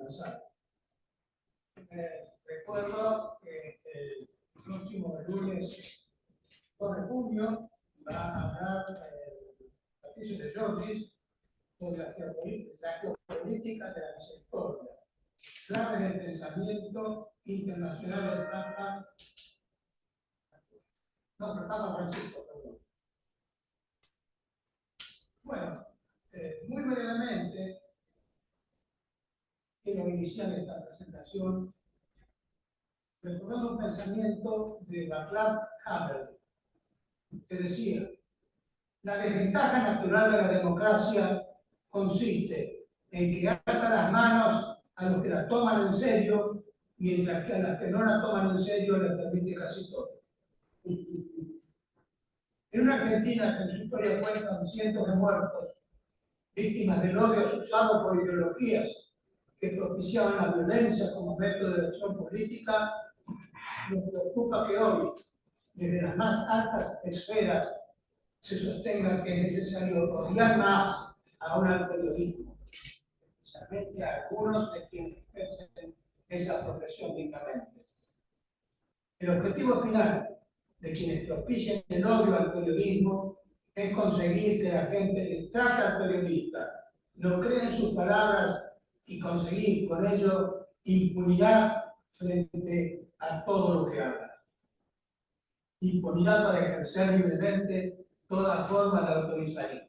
avanzar. Recuerdo que el próximo lunes 2 de junio va a hablar Patricio de Giorgis sobre la geopolítica de la misericordia, claves del pensamiento internacional del Papa, Papa Francisco, perdón. Bueno, muy brevemente, quiero iniciar esta presentación recordando un pensamiento de Václav Havel, que decía: la desventaja natural de la democracia consiste en que ata las manos a los que la toman en serio, mientras que a las que no la toman en serio les permite casi todo. En una Argentina que en su historia cuentan cientos de muertos, víctimas del odio usado por ideologías que propiciaban la violencia como método de acción política, nos preocupa que hoy, desde las más altas esferas, se sostenga que es necesario odiar más aún al periodismo, especialmente a algunos de quienes ejercen esa profesión dignamente. El objetivo final de quienes propician el odio al periodismo es conseguir que la gente distraiga al periodista, no cree en sus palabras y conseguir con ello impunidad frente a todo lo que haga. Impunidad para ejercer libremente toda forma de autoritarismo.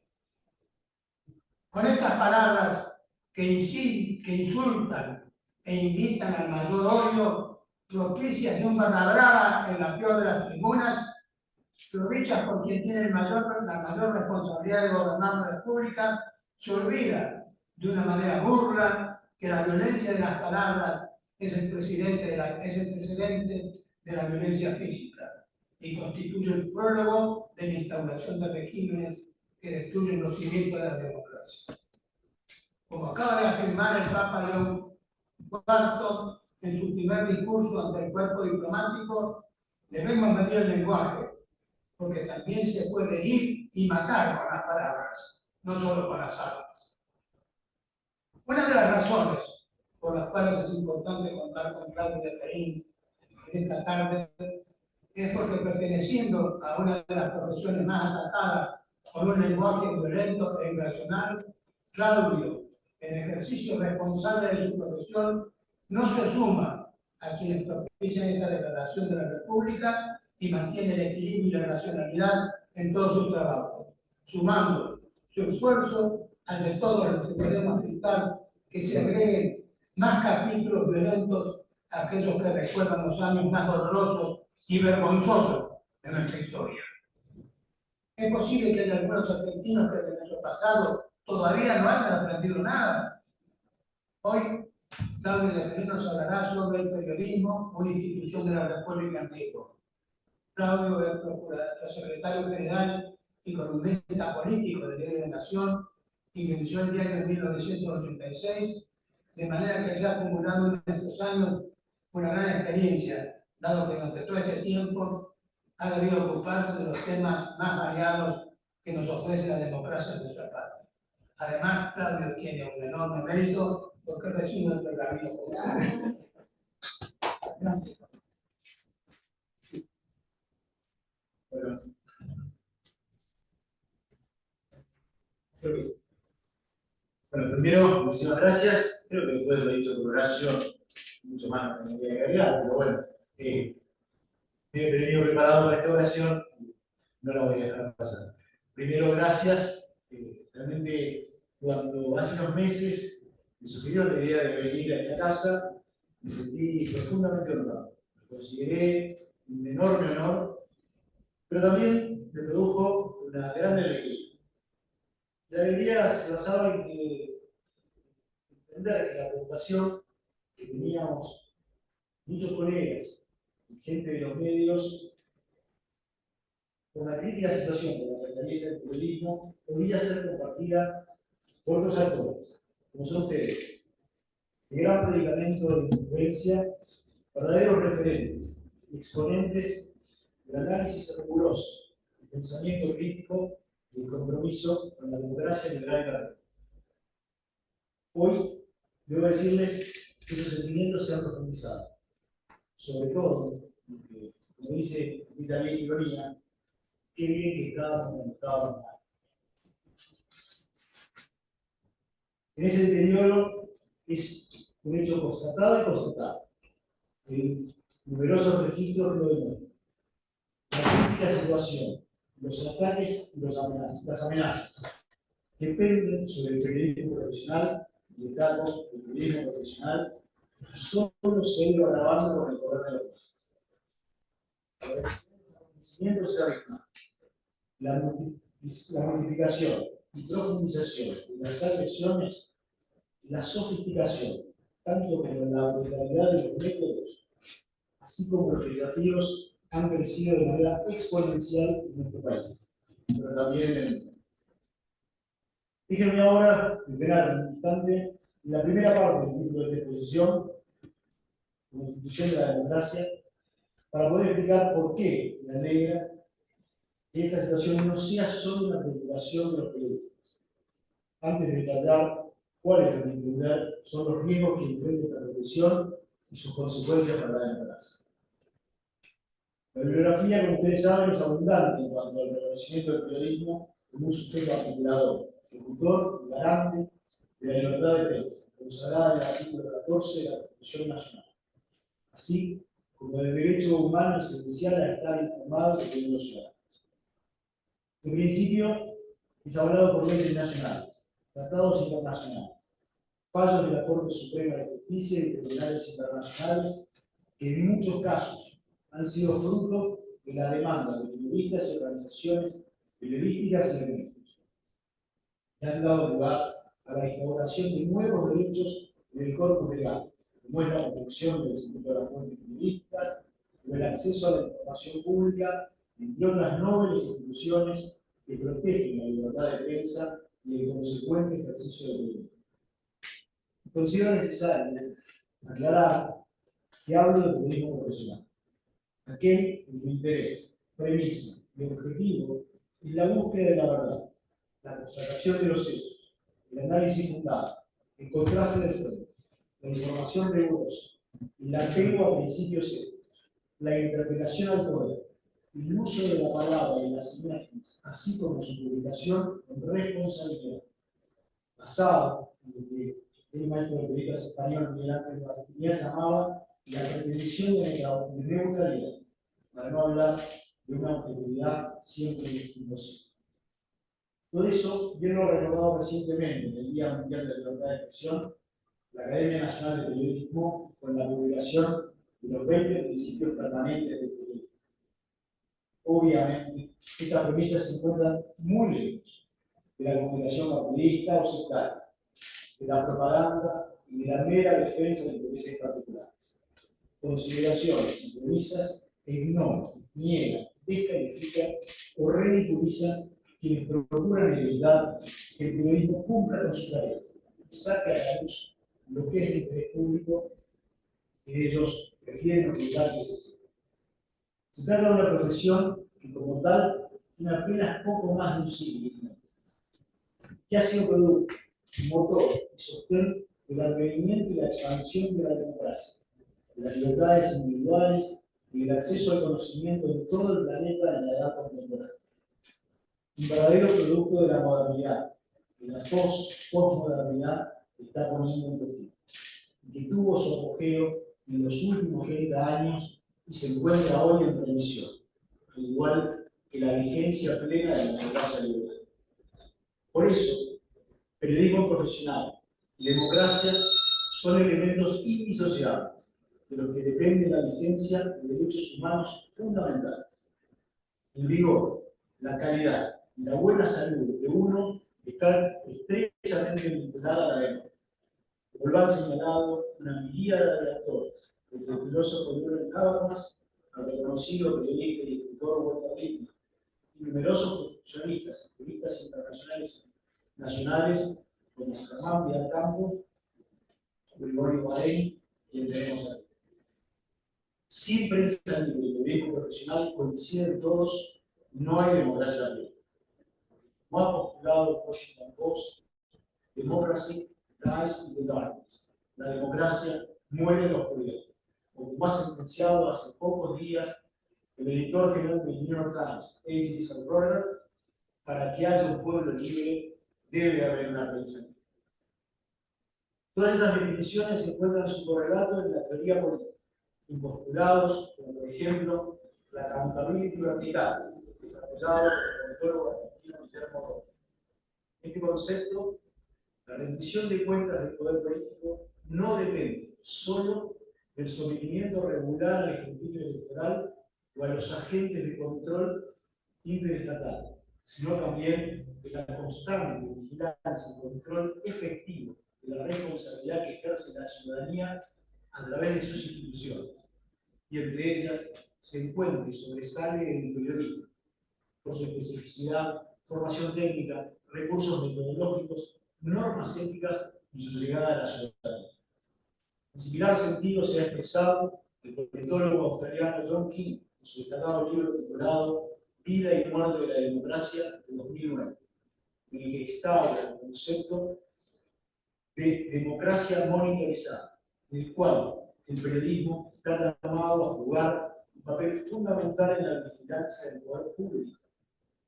Con estas palabras que insultan e invitan al mayor odio, propicias de un barra brava en la peor de las tribunas, Richard, por quien tiene la mayor responsabilidad de gobernar la República, se olvida de una manera burla que la violencia de las palabras es el precedente de la violencia física y constituye el prólogo de la instauración de regímenes que destruyen los cimientos de la democracia. Como acaba de afirmar el Papa León IV en su primer discurso ante el cuerpo diplomático, debemos medir el lenguaje, porque también se puede ir y matar con las palabras, no solo con las armas. Una de las razones por las cuales es importante contar con Claudio Efraín en esta tarde es porque, perteneciendo a una de las profesiones más atacadas por un lenguaje violento e irracional, Claudio, en ejercicio responsable de su profesión, no se suma a quienes propician esta declaración de la República y mantiene el equilibrio y la racionalidad en todos sus trabajos, sumando su esfuerzo al de todos los que podemos gritar que se agreguen más capítulos violentos a aquellos que recuerdan los años más dolorosos y vergonzosos de nuestra historia. Es posible que haya algunos argentinos que de nuestro pasado todavía no hayan aprendido nada. Hoy, Claudio Efraín nos hablará sobre el periodismo, una institución de la República Antigua. Claudio es secretario general y columnista político del Diario de la Nación, y inició el diario en 1986, de manera que se ha acumulado en estos años una gran experiencia, dado que durante todo este tiempo ha debido ocuparse de los temas más variados que nos ofrece la democracia en nuestra patria. Además, Claudio tiene un enorme mérito porque es vecino del Pergamino Popular. Bueno, primero, muchísimas gracias. Creo que después lo he dicho por Horacio, mucho más que me voy a agregar, pero bueno, me he venido preparado para esta oración y no la voy a dejar pasar. Primero, gracias. Realmente, cuando hace unos meses me sugirió la idea de venir a esta casa, me sentí profundamente honrado. Lo consideré un enorme honor, pero también me produjo una gran alegría. La alegría se basaba en que entender que la preocupación que teníamos muchos colegas y gente de los medios por la crítica situación de la precariedad del periodismo podía ser compartida por otros actores, como son ustedes, de gran predicamento de influencia, verdaderos referentes y exponentes del análisis riguroso, el pensamiento crítico y el compromiso con la democracia liberal y la. Hoy debo decirles esos sentimientos se han profundizado. Sobre todo, porque, como dice la vieja ironía, qué bien que estábamos cuando estábamos mal. En ese deterioro es un hecho constatado y constatado. Numerosos registros lo demuestran. La crítica situación, los ataques y las amenazas dependen sobre el periodismo profesional y el cargo del periodismo profesional solo se ha ido agravando con el correr de los meses. El acontecimiento se arregla. La multiplicación y profundización de las agresiones, la sofisticación, tanto como la brutalidad de los métodos, así como los desafíos, han crecido de manera exponencial en nuestro país, pero también en el mundo. Déjenme ahora detener un instante en la primera parte del título de esta exposición, como institución de la democracia, para poder explicar por qué me alegra que esta situación no sea solo una preocupación de los periodistas. Antes de detallar cuáles, en mi entender, son los riesgos que enfrenta esta profesión y sus consecuencias para la democracia. La bibliografía, como ustedes saben, es abundante en cuanto al reconocimiento del periodismo como un sujeto articulador, ejecutor y garante de la libertad de prensa, consagrada en el artículo 14 de la Constitución Nacional, así como del derecho humano esencial a estar informado de los ciudadanos. Este principio es hablado por leyes nacionales, tratados internacionales, fallos de la Corte Suprema de Justicia y tribunales internacionales que en muchos casos han sido fruto de la demanda de periodistas y organizaciones periodísticas en el mundo. Y han dado lugar a la instauración de nuevos derechos en el corpus legal, como es la protección del secreto de las fuentes periodísticas, o el acceso a la información pública, entre otras nobles instituciones que protegen la libertad de prensa y el consecuente ejercicio del periodismo. Considero necesario aclarar que hablo de periodismo profesional, aquel cuyo interés, premisa y objetivo es la búsqueda de la verdad, la constatación de los hechos, el análisis fundado, el contraste de fuentes, la información rigurosa, el apego a principios éticos, la interpelación al poder, el uso de la palabra y las imágenes, así como su publicación con responsabilidad, basado en lo que el maestro de periodistas español Miguel Ángel Martínez llamaba la pretensión de neutralidad, para no hablar de una objetividad siempre imposible. Todo eso bien lo ha renovado recientemente en el Día Mundial de la Libertad de Expresión, la Academia Nacional de Periodismo, con la publicación de los 20 principios permanentes del periodismo. Obviamente, estas premisas se encuentran muy lejos de la comunicación partidista o sectaria, de la propaganda y de la mera defensa de intereses particulares. Consideraciones y premisas que ignoran, niegan, descalifican o ridiculizan quienes procuran evitar que el periodismo cumpla con su tarea, saque a la luz lo que es de interés público que ellos prefieren ocultar que se sepa. Se trata de una profesión que, como tal, tiene apenas poco más de un siglo, que ha sido producto, motor y sostén del advenimiento y la expansión de la democracia, de las libertades individuales y del acceso al conocimiento en todo el planeta en la edad contemporánea. Un verdadero producto de la modernidad, que la postmodernidad está poniendo en cuestión, y que tuvo su apogeo en los últimos 30 años y se encuentra hoy en remisión, al igual que la vigencia plena de la democracia liberal. Por eso, periodismo profesional y democracia son elementos indisociables de los que depende la vigencia de derechos humanos fundamentales. El vigor, la calidad y la buena salud de uno están estrechamente vinculadas a la democracia. Como lo han señalado una miríada de autores, desde el filósofo Jürgen Habermas al reconocido periodista y escritor Walter Lippmann, y numerosos constitucionalistas y juristas internacionales nacionales como Germán Vidal Campos, Gregorio Guarén, quien tenemos aquí. Sin prensa libre y periodismo profesional coinciden todos, no hay democracia libre. Como ha postulado Washington Post, democracy dies in the darkness. La democracia muere en la oscuridad. O como ha sentenciado hace pocos días el editor general del New York Times, A.G. Salbrunner, para que haya un pueblo libre debe haber una prensa libre. Todas estas definiciones se encuentran su correlato en la teoría política, en postulados como por ejemplo la accountability vertical, desarrollado por el politólogo argentino Guillermo Roca. Este concepto, la rendición de cuentas del poder político, no depende solo del sometimiento regular al escrutinio electoral o a los agentes de control interestatal, sino también de la constante vigilancia y control efectivo de la responsabilidad que ejerce la ciudadanía a través de sus instituciones. Y entre ellas se encuentra y sobresale el periodismo, por su especificidad, formación técnica, recursos metodológicos, normas éticas y su llegada a la ciudadanía. En similar sentido se ha expresado el politólogo australiano John King en su destacado libro titulado Vida y muerte de la democracia de 2009, en el que instaura el concepto de democracia monitorizada, en el cual el periodismo está llamado a jugar un papel fundamental en la vigilancia del poder público,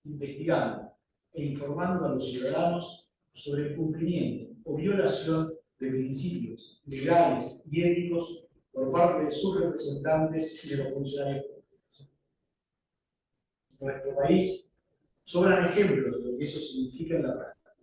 investigando e informando a los ciudadanos sobre el cumplimiento o violación de principios legales y éticos por parte de sus representantes y de los funcionarios públicos. En nuestro país sobran ejemplos de lo que eso significa en la práctica.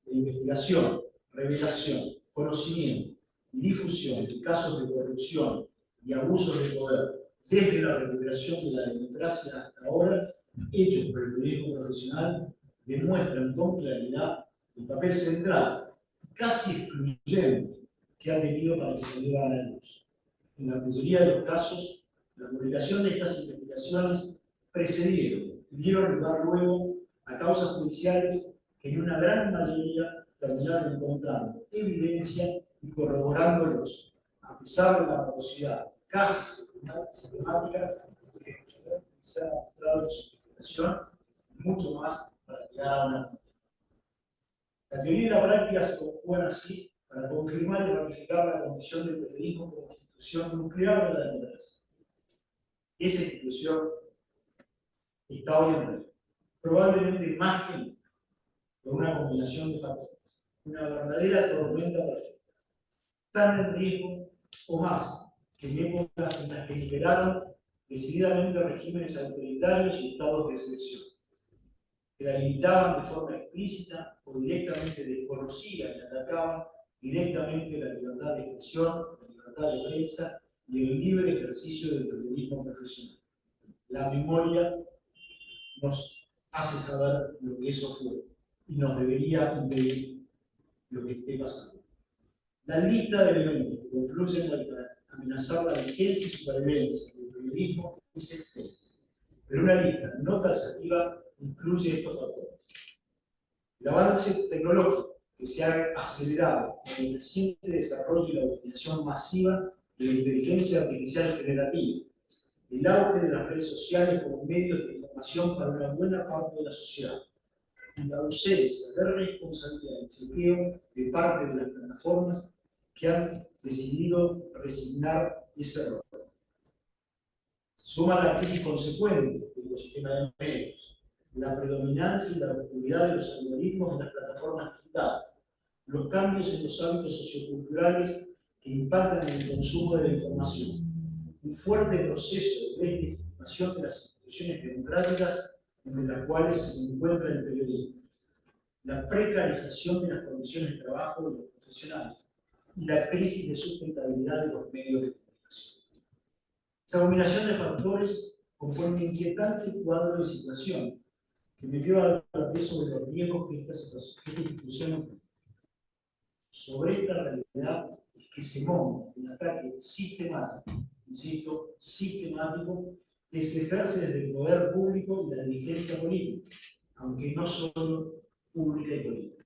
La investigación, revelación, conocimiento y difusión de casos de corrupción y abusos de poder desde la recuperación de la democracia hasta ahora, hechos por el periodismo profesional, demuestran con claridad el papel central, casi excluyente, que ha tenido para que se lleven a la luz. En la mayoría de los casos, la publicación de estas investigaciones precedieron y dieron lugar luego a causas judiciales que en una gran mayoría terminaron encontrando evidencia y corroborándolos, a pesar de la morosidad casi sistemática que se ha mostrado en su investigación, mucho más para llegar a una. La teoría y la práctica se conjugan así para confirmar y ratificar la condición del periodismo como institución nuclear de la democracia. Esa institución está hoy en riesgo, probablemente más que nunca, por una combinación de factores, una verdadera tormenta perfecta, tan en riesgo o más que en épocas en las que imperaron decididamente regímenes autoritarios y estados de excepción, que la limitaban de forma explícita o directamente desconocían y atacaban directamente la libertad de expresión, la libertad de prensa y el libre ejercicio del periodismo profesional. La memoria nos hace saber lo que eso fue y nos debería impedir lo que esté pasando. La lista de elementos que confluyen para amenazar la vigencia y supervivencia del periodismo es extensa, pero una lista no taxativa incluye estos factores. El avance tecnológico que se ha acelerado con el reciente desarrollo y la utilización masiva de la inteligencia artificial generativa, el auge de las redes sociales como medios de información para una buena parte de la sociedad, y la ausencia de responsabilidad y chequeo de parte de las plataformas que han decidido resignar ese rol. Se suma la crisis consecuente del ecosistema de medios, la predominancia y la oscuridad de los algoritmos de las plataformas digitales, los cambios en los hábitos socioculturales que impactan en el consumo de la información, un fuerte proceso de deslegitimación de las instituciones democráticas entre las cuales se encuentra el periodismo, la precarización de las condiciones de trabajo de los profesionales y la crisis de sustentabilidad de los medios de comunicación. Esa combinación de factores compone un inquietante cuadro de situación que me lleva a advertir sobre los riesgos que esta institución enfrenta. Sobre esta realidad es que se monta un ataque sistemático, insisto, sistemático, que se ejerce desde el poder público y la dirigencia política, aunque no solo pública y política.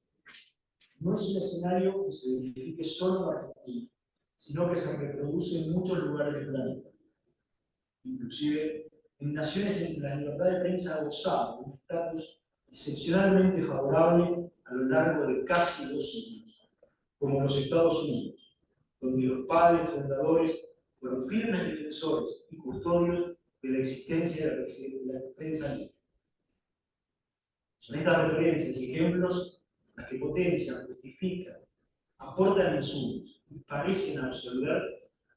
No es un escenario que se verifique solo en Argentina, sino que se reproduce en muchos lugares del planeta. Inclusive en naciones en que la libertad de prensa ha gozado de un estatus excepcionalmente favorable a lo largo de casi 2 siglos, como los Estados Unidos, donde los padres fundadores fueron firmes defensores y custodios de la existencia de la prensa libre. Son estas referencias y ejemplos las que potencian, justifican, aportan insumos y parecen absolver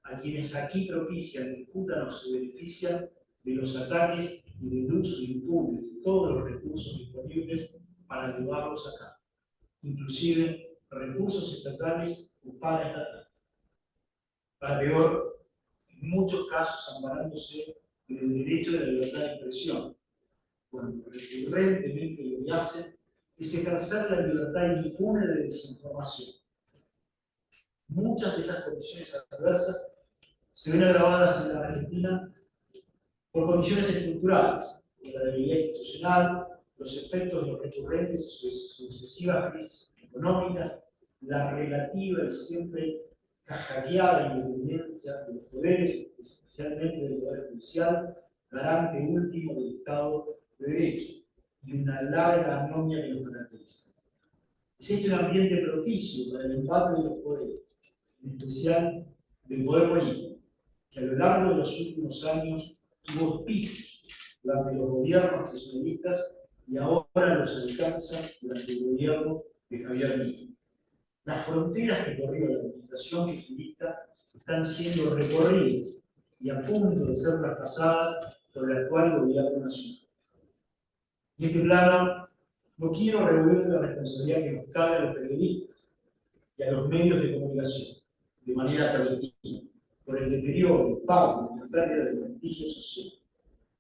a quienes aquí propician, disputan o se benefician de los ataques y del uso impune de todos los recursos disponibles para llevarlos a cabo, inclusive recursos estatales o paraestatales. Para peor, en muchos casos amparándose en el derecho de la libertad de expresión, cuando recurrentemente lo que hacen es ejercer la libertad impune de desinformación. Muchas de esas condiciones adversas se ven agravadas en la Argentina por condiciones estructurales, la debilidad institucional, los efectos de los recurrentes y sucesivas crisis económicas, la relativa y siempre cajaqueada independencia de los poderes, especialmente del Poder Judicial, garante último del Estado de Derecho, y una larga anomia que los caracteriza. Existe un ambiente propicio para el embate de los poderes, en especial del poder político, que a lo largo de los últimos años tuvo auspicios durante los gobiernos kirchneristas y ahora los alcanza durante el gobierno de Javier Milei. Las fronteras que corrió la administración kirchnerista están siendo recorridas y a punto de ser traspasadas por el actual gobierno nacional. Y este plano no quiero rehuir la responsabilidad que nos cabe a los periodistas y a los medios de comunicación, de manera colectiva, por el deterioro, el pago y la pérdida de prestigio social,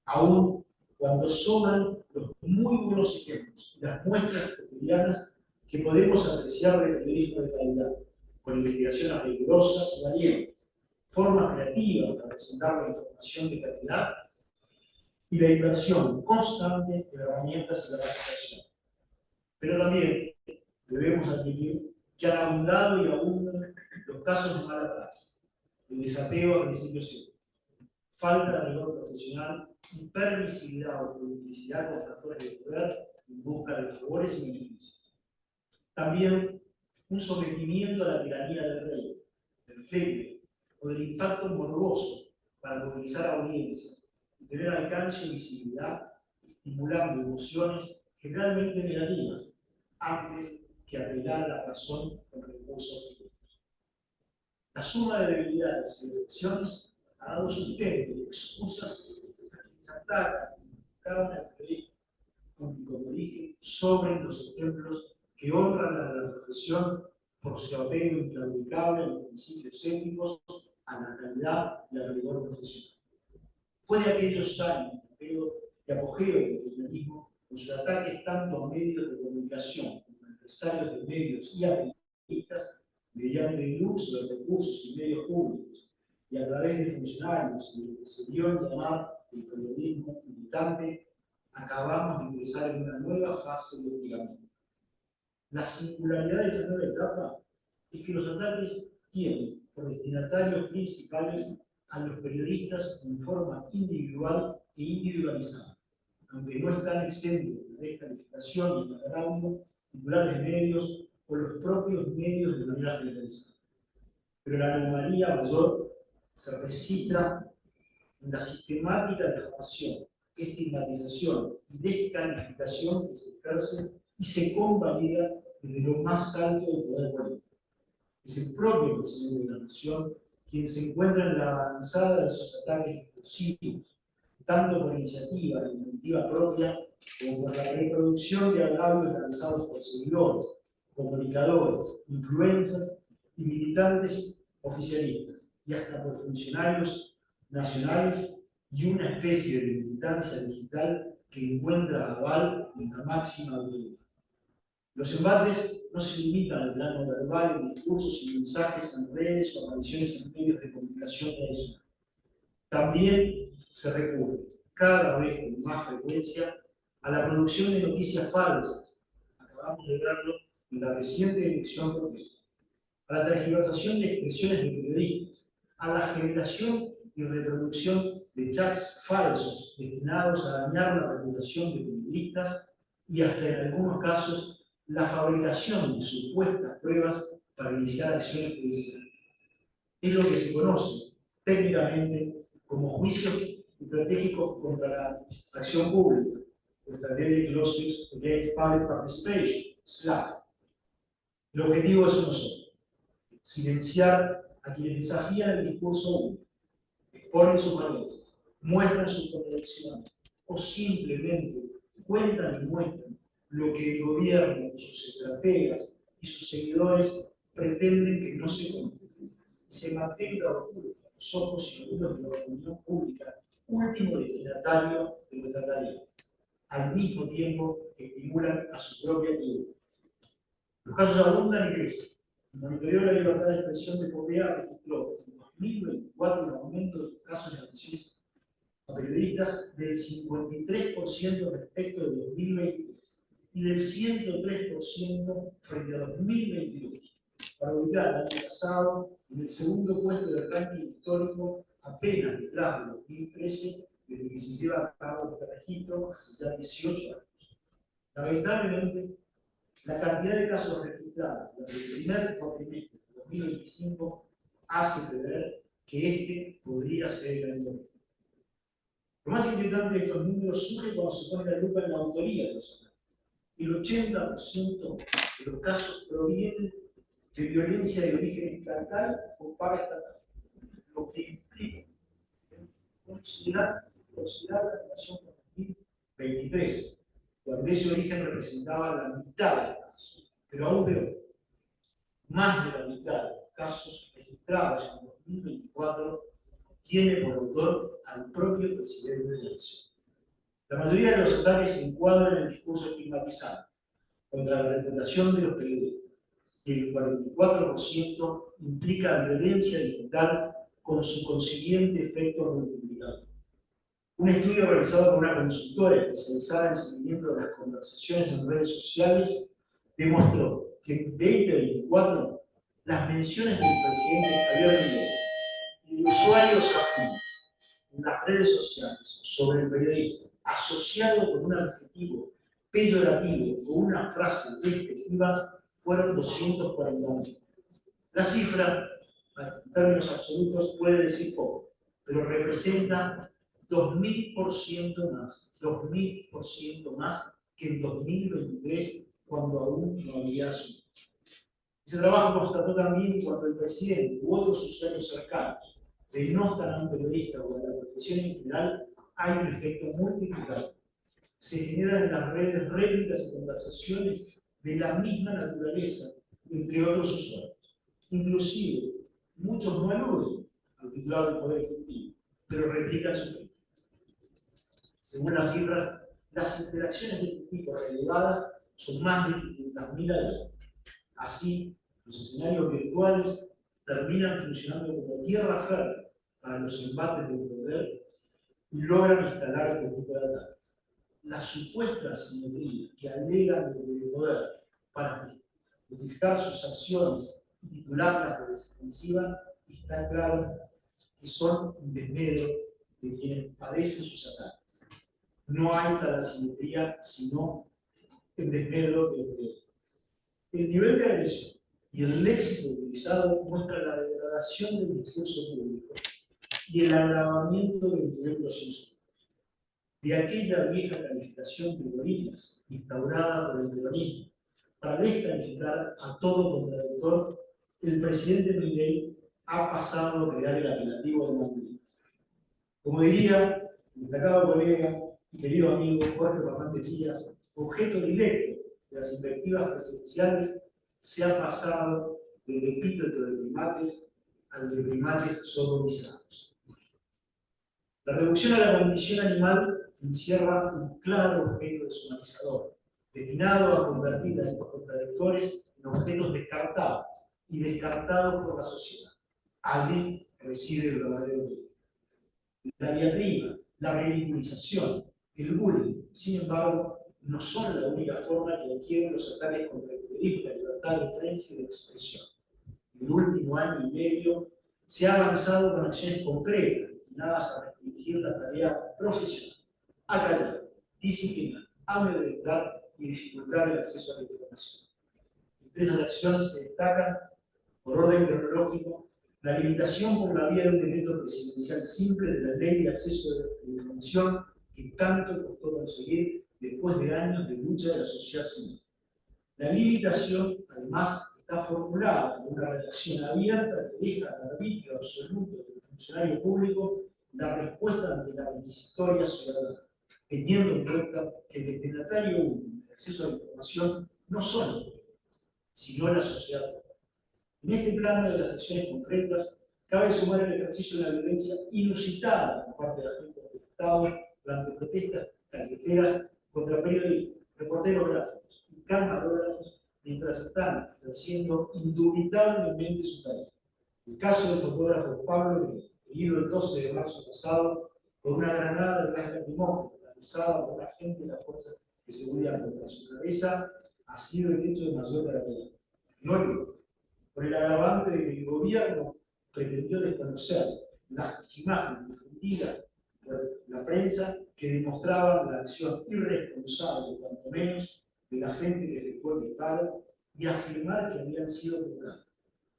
aun cuando sobran los muy buenos ejemplos y las muestras cotidianas que podemos apreciar de periodismo de calidad, con investigaciones rigurosas y valientes, formas creativas para presentar la información de calidad y la inversión constante de herramientas y capacitación. Pero también debemos admitir que han abundado y abundan los casos de mala praxis, el desapego a principios éticos, falta de rigor profesional y permisividad o publicidad con factores de poder en busca de favores y beneficios. También un sometimiento a la tiranía del rey, del jefe o del impacto morboso para movilizar audiencias y tener alcance y visibilidad, estimulando emociones generalmente negativas, antes que apelar a la razón con recursos directos. La suma de debilidades y defecciones ha dado sustento y excusas a quienes atacan y buscaban al periodismo, aunque como dije, sobren los ejemplos que honran a la profesión por su apego inclaudicable a los principios éticos, a la calidad y al rigor profesional. Puede aquellos años de apogeo del periodismo, con sus ataques tanto a medios de comunicación como a empresarios de medios y a periodistas, mediante el uso de recursos y medios públicos, y a través de funcionarios y lo que se dio en llamar el periodismo militante, acabamos de ingresar en una nueva fase de hostigamiento. La singularidad de esta nueva etapa es que los ataques tienen por destinatarios principales a los periodistas en forma individual e individualizada, aunque no están exentos de la descalificación y el agravio titulares de medios o los propios medios de manera generalizada. Pero la anomalía mayor se registra en la sistemática difamación, estigmatización y descalificación que se ejerce y se convalida desde lo más alto del poder político. Es el propio presidente de la Nación quien se encuentra en la avanzada de esos ataques discursivos, tanto por iniciativa e inventiva propia, como por la reproducción de agravios lanzados por seguidores, comunicadores, influencers y militantes oficialistas, y hasta por funcionarios nacionales y una especie de militancia digital que encuentra aval en la máxima autoridad. Los embates no se limitan al plano verbal en discursos y mensajes en redes o apariciones en medios de comunicación tradicional. También se recurre, cada vez con más frecuencia, a la producción de noticias falsas. Acabamos de verlo en la reciente elección protesta. A la tergiversación de expresiones de periodistas, a la generación y reproducción de chats falsos destinados a dañar la reputación de periodistas y hasta en algunos casos la fabricación de supuestas pruebas para iniciar acciones judiciales. Es lo que se conoce técnicamente como juicios estratégicos contra la acción pública, Strategic Lawsuits Against Public Participation, SLAPP. El objetivo es uno solo: silenciar a quienes desafían el discurso único, exponen sus falencias, muestran sus contradicciones o simplemente cuentan y muestran lo que el gobierno, sus estrategas y sus seguidores pretenden que no se conozca, se mantenga oculto a los ojos y oídos de la opinión pública, último destinatario de nuestra tarea, al mismo tiempo que estimulan a su propia tribu. Los casos abundan y crecen. El monitoreo de la libertad de expresión de FOPEA registró en 2024 un aumento de los casos de agresiones a periodistas del 53% respecto de 2023 y del 103% frente a 2022, para ubicar el año pasado en el segundo puesto del ranking histórico, apenas detrás de 2013, desde que se lleva a cabo este registro hace ya 18 años. Lamentablemente, la cantidad de casos registrados durante el primer cuatrimestre de 2025 hace prever que este podría ser el año. Lo más inquietante de estos números surge cuando se pone la lupa en la autoría de los ataques. El 80% de los casos provienen de violencia de origen estatal o paraestatal, lo que implica considerar la relación con 2023, cuando ese origen representaba la mitad de los casos. Pero aún peor, más de la mitad de los casos registrados en 2024 tiene por autor al propio presidente de la nación. La mayoría de los ataques se encuadran en el discurso estigmatizante contra la reputación de los periodistas, y el 44% implica violencia digital con su consiguiente efecto multiplicador. Un estudio realizado por una consultora especializada en seguimiento de las conversaciones en redes sociales demostró que en 2024 las menciones del presidente Javier Milei y de usuarios afines en las redes sociales sobre el periodismo, asociado con un adjetivo peyorativo o una frase despectiva, fueron 240.000. La cifra, en términos absolutos, puede decir poco, pero representa 2000% más que en 2023, cuando aún no había asumido. Ese trabajo constató también que cuando el presidente u otros usuarios cercanos denostan a un periodista o a la profesión en general, hay un efecto multiplicador. Se generan en las redes réplicas y conversaciones de la misma naturaleza entre otros usuarios. Inclusive, muchos no aluden al titular del Poder Ejecutivo, pero replican su crítica. Según las cifras, las interacciones de este tipo relevadas son más de 500.000 al año. Así, los escenarios virtuales terminan funcionando como tierra fértil para los embates del poder y logran instalar este tipo de ataques. La supuesta asimetría que alegan desde el poder para justificar sus acciones y titularlas de defensiva, está claro que son en desmedro de quienes padecen sus ataques. No hay tal asimetría, sino en desmedro del poder. El nivel de agresión y el léxico utilizado muestra la degradación del discurso público y el agravamiento del nivel de los insultos. De aquella vieja calificación de gorilas instaurada por el peronismo para descalificar a todo contradictor, el presidente Milei ha pasado a crear el apelativo de mandriles. Como diría mi destacado colega y querido amigo Jorge Fernández Díaz, objeto directo de las invectivas presidenciales, se ha pasado del epíteto de primates al de primates sodomizados. La reducción a la condición animal encierra un claro objeto deshumanizador, destinado a convertir a estos contradictores en objetos descartables y descartados por la sociedad. Allí reside el verdadero peligro. La diatriba, la ridiculización, el bullying, sin embargo, no son la única forma que adquieren los ataques contra el periodismo, la libertad de prensa y de expresión. En el último año y medio se ha avanzado con acciones concretas destinadas a restringir la tarea profesional, a callar, disciplinar, amedrentar y dificultar el acceso a la información. Entre esas acciones se destacan, por orden cronológico, la limitación por la vía de un decreto presidencial simple de la ley de acceso a la información que tanto costó conseguir después de años de lucha de la sociedad civil. La limitación, además, está formulada como una redacción abierta que deja al arbitrio absoluto del funcionario público la respuesta ante la requisitoria ciudadana, teniendo en cuenta que el destinatario último del acceso a la información no son los periodistas, sino la sociedad. En este plano de las acciones concretas, cabe sumar el ejercicio de una violencia inusitada por parte de agentes del Estado durante protestas callejeras contra periodistas, reporteros gráficos y camarógrafos mientras están ejerciendo indubitablemente su tarea. El caso del fotógrafo Pablo Gris, herido el 12 de marzo pasado por una granada de gas lacrimógeno realizada por un agente de las fuerzas de seguridad contra su cabeza, ha sido el hecho de mayor gravedad. No el otro, por el agravante de que el gobierno pretendió desconocer las imágenes difundidas por la prensa que demostraban la acción irresponsable, cuanto menos, de la gente que efectuó el disparo y afirmar que habían sido provocados.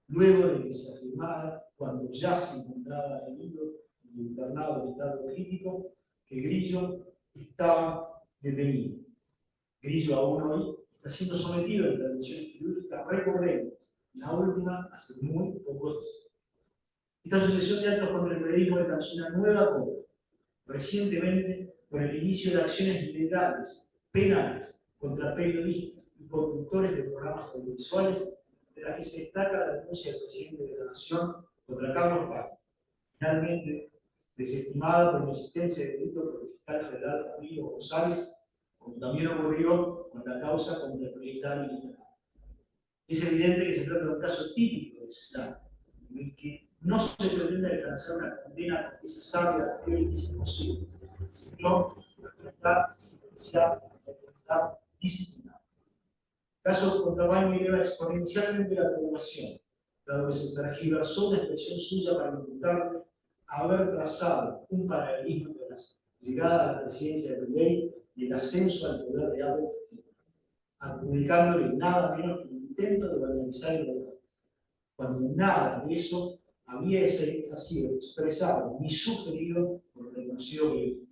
Luego de que se afirmara, cuando ya se encontraba herido y internado en estado crítico, que Grillo estaba detenido. Grillo aún hoy está siendo sometido a intervenciones quirúrgicas recurrentes, la última hace muy poco tiempo. Esta sucesión de actos contra el periodismo alcanzó una nueva cota, recientemente con el inicio de acciones legales, penales, contra periodistas y conductores de programas audiovisuales, de la que se destaca la denuncia del presidente de la Nación contra Carlos Paz, finalmente desestimada por la existencia de delito por el fiscal federal Ramiro González, como también ocurrió con la causa contra el periodista Ávila. Es evidente que se trata de un caso típico de ese plano, en el que no se pretende alcanzar una condena porque se sabe a que es imposible, sino la sentenciar la disciplinaria. El caso contra Baño eleva exponencialmente la población, dado que se tergiversó una expresión suya para imputarle haber trazado un paralelismo entre la llegada a la presidencia de Milei y el ascenso al poder de Adolf Hitler, adjudicándole nada menos que un intento de banalizar el poder, cuando nada de eso había sido expresado ni sugerido por el reconocido periodismo.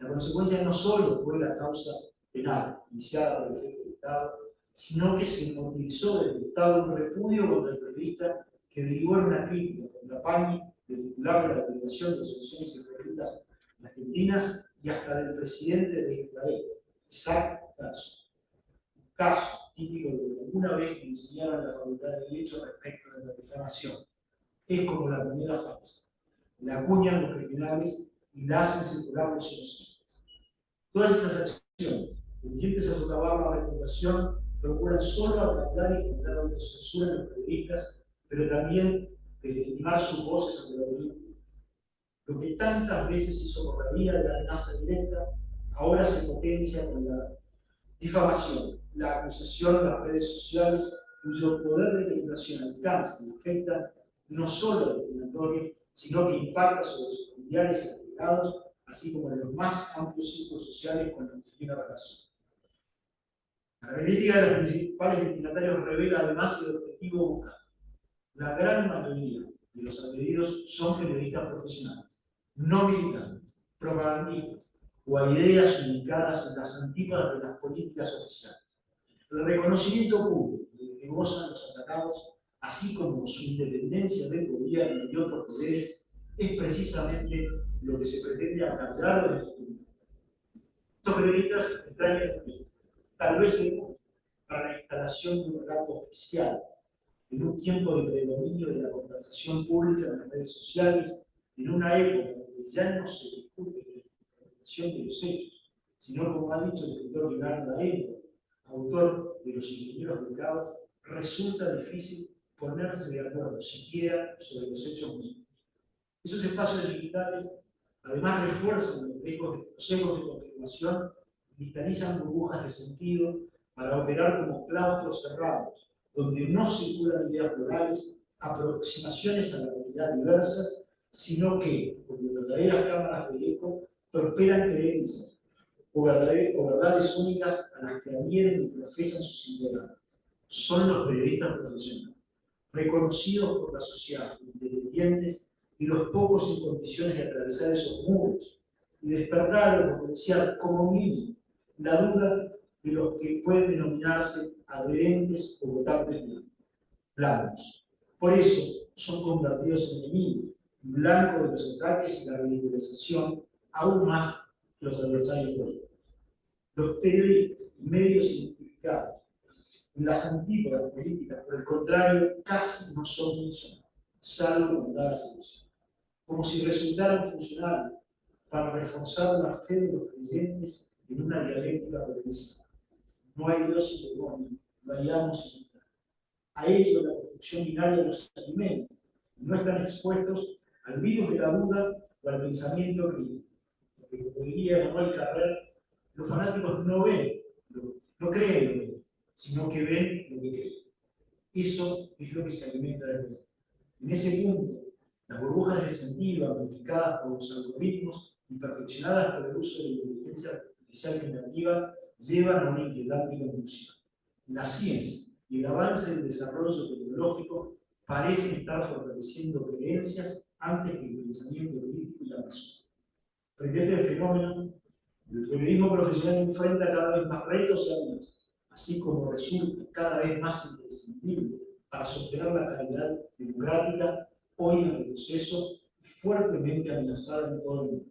La consecuencia no solo fue la causa penal iniciada por el jefe de Estado, sino que se movilizó desde el Estado un repudio contra el periodista que derivó en una crítica contra Pañi, del titular de la Delegación de Asociaciones y Periodistas Argentinas y hasta del presidente de Israel, Isaac Herzog. Un caso típico de lo que alguna vez me enseñaron en la Facultad de Derecho respecto de la difamación. Es como la moneda falsa. La acuñan los criminales y la hacen circular los inocentes. Todas estas acciones, tendientes a socavar la reputación, procuran solo alcanzar y generar autocensura en los periodistas, pero también legitimar sus voces ante la opinión pública. Lo que tantas veces hizo por la vía de la amenaza directa, ahora se potencia con la difamación, la acusación en las redes sociales, cuyo poder de penetración alcanza y afecta no solo al destinatario, sino que impacta sobre sus familiares y allegados, así como en los más amplios círculos sociales con los que tiene relación. La característica de los principales destinatarios revela además el objetivo buscado. La gran mayoría de los agredidos son periodistas profesionales, no militantes, propagandistas o a ideas ubicadas en las antípodas de las políticas oficiales. El reconocimiento público del que gozan los atacados, así como su independencia del gobierno y otros poderes, es precisamente lo que se pretende acallar de estos tribunales. Estos periodistas extrañan tal vez para la instalación de un relato oficial, en un tiempo de predominio de la conversación pública en las redes sociales, en una época donde ya no se discute la interpretación de los hechos, sino, como ha dicho el escritor Leonardo Daendo, autor de Los Ingenieros del Caos, resulta difícil ponerse de acuerdo siquiera sobre los hechos mismos. Esos espacios digitales además refuerzan los ecos de confirmación y cristalizan burbujas de sentido para operar como claustros cerrados, donde no circulan ideas plurales, aproximaciones a la realidad diversas, sino que, como verdaderas cámaras de eco, prosperan creencias o verdades únicas a las que adhieren y profesan sus integrantes. Son los periodistas profesionales. reconocidos por la sociedad, independientes y los pocos en condiciones de atravesar esos muros y despertar o potenciar como mínimo la duda de los que pueden denominarse adherentes o votantes blancos. Por eso son convertidos en enemigos, blancos de los ataques y la ridiculización, aún más que los adversarios políticos. Los periodistas y medios identificados en las antípodas políticas, por el contrario, casi no son mencionados, salvo con dadas soluciones, como si resultaran funcionales para reforzar la fe de los creyentes en una dialéctica potencial. No hay Dios sin demonio, no hay amo sin lugar. A ello la construcción binaria los alimenta, no están expuestos al virus de la duda o al pensamiento crítico. Porque como diría Manuel Carrer, los fanáticos no ven, no creen lo que ven, sino que ven lo que creen. Eso es lo que se alimenta de Dios. En ese punto, las burbujas de sentido amplificadas por los algoritmos y perfeccionadas por el uso de la inteligencia artificial generativa llevan a una inquietante conclusión. La ciencia y el avance del desarrollo tecnológico parecen estar fortaleciendo creencias antes que el pensamiento crítico y la razón. Frente a este fenómeno, el periodismo profesional enfrenta cada vez más retos y amenazas, así como resulta cada vez más imprescindible para sostener la calidad democrática hoy en retroceso y fuertemente amenazada en todo el mundo.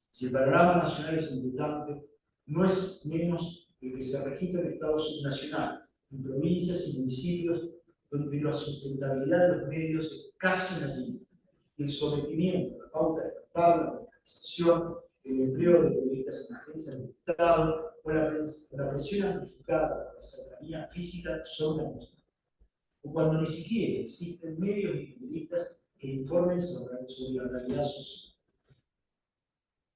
Si el panorama nacional es inquietante, no es menos el que se registra en estados subnacionales, en provincias y municipios donde la sustentabilidad de los medios es casi inatinente. El sometimiento a la pauta estatal, la organización, el empleo de periodistas en agencias del Estado o la presión amplificada por la cercanía física son una constante. O cuando ni siquiera existen medios y periodistas que informen sobre la realidad social.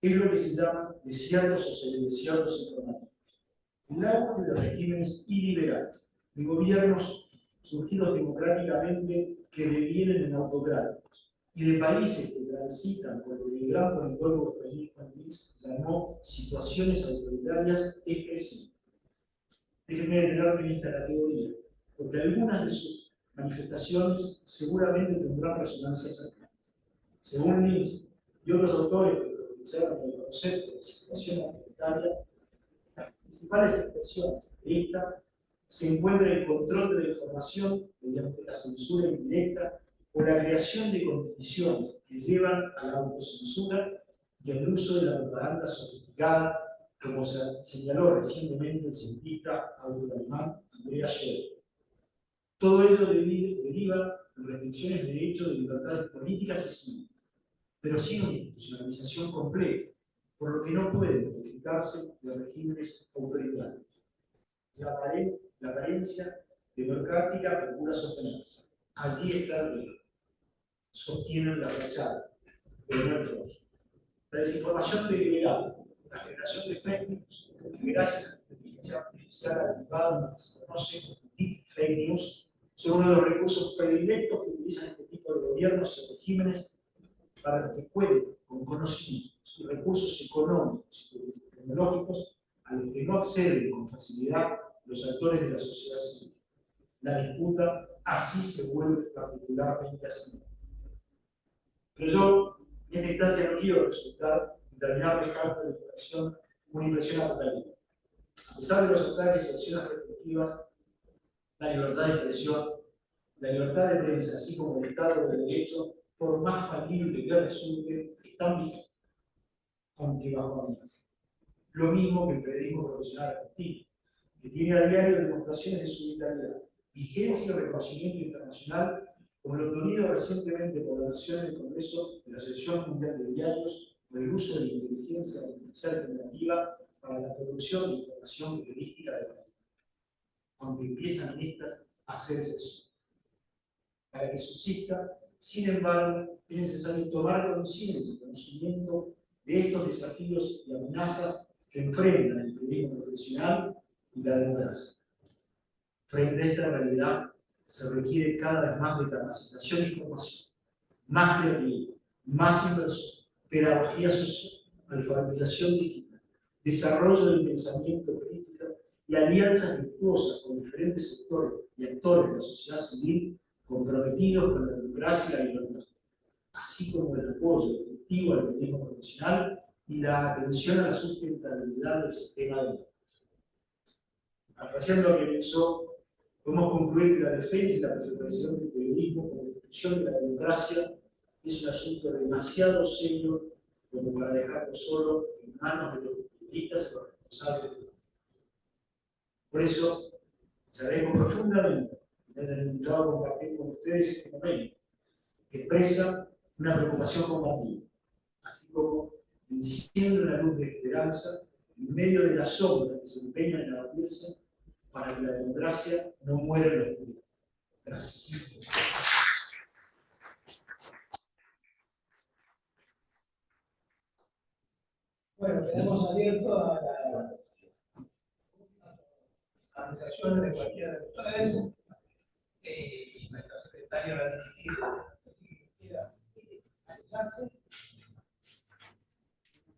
Es lo que se llama desiertos o semidesiertos informativos. El auge de regímenes iliberales, de gobiernos surgidos democráticamente que devienen en autocráticos, y de países que transitan por lo que el gran politólogo Juan Luis llamó situaciones autoritarias, es creciente. Déjenme detenerme en esta categoría, porque algunas de sus manifestaciones seguramente tendrán resonancias cercanas. Según Lins y otros autores que profundizaron en el concepto de situación autoritaria, las principales expresiones de esta se encuentran el control de la información mediante la censura indirecta o la creación de condiciones que llevan a la autocensura y al uso de la propaganda sofisticada, como se señaló recientemente el cientista autoalemán Andrea Scherer. Todo ello deriva en restricciones de derechos de libertades políticas y civiles, pero sin una institucionalización completa, por lo que no pueden modificarse de regímenes autoritarios. La apariencia democrática procura sostenerse. Allí está el riesgo. Sostienen la fachada, pero no el fondo. La desinformación deliberada, la generación de fake news, que gracias a la inteligencia artificial activada en lo que se conoce como deep fake news, son uno de los recursos predilectos que utilizan este tipo de gobiernos y regímenes para los que cuentan con conocimientos y recursos económicos y tecnológicos a los que no acceden con facilidad los actores de la sociedad civil. La disputa así se vuelve particularmente asimilable. Pero yo, en esta instancia, no quiero terminar dejando una impresión apocalíptica. A pesar de los ataques y acciones restrictivas, la libertad de expresión, la libertad de prensa, así como el Estado de Derecho, por más falible que resulte, están vigentes, aunque bajo amenaza. Lo mismo que el periodismo profesional argentino, que tiene a diario demostraciones de su vitalidad, vigencia y reconocimiento internacional, como lo obtenido recientemente por la Nación en el Congreso de la Asociación Mundial de Diarios, por el uso de la inteligencia artificial generativa para la producción de información periodística de calidad, aunque empiezan estas a hacerse solas. Para que subsista, sin embargo, es necesario tomar conciencia y conocimiento de estos desafíos y amenazas que enfrentan el periodismo profesional y la democracia. Frente a esta realidad, se requiere cada vez más de capacitación y formación, más creatividad, más inversión, pedagogía social, alfabetización digital, desarrollo del pensamiento crítico y alianzas virtuosas con diferentes sectores y actores de la sociedad civil comprometidos con la democracia y la libertad, así como el apoyo efectivo al periodismo profesional y la atención a la sustentabilidad del sistema de parafraseando lo que pensó, podemos concluir que la defensa y la preservación del periodismo como institución de la democracia es un asunto demasiado serio como para dejarlo solo en manos de los periodistas y los responsables. Por eso, les agradezco profundamente que me hayan invitado a compartir con ustedes este momento, que expresa una preocupación compartida, así como enciende una luz de esperanza en medio de las sombras que se empeñan en abatirse para que la democracia no muera en la oscuridad. Gracias. Bueno, quedamos abiertos a las apreciaciones de cualquiera de ustedes. Nuestra secretaria va a dirigir, si quiera analizarse.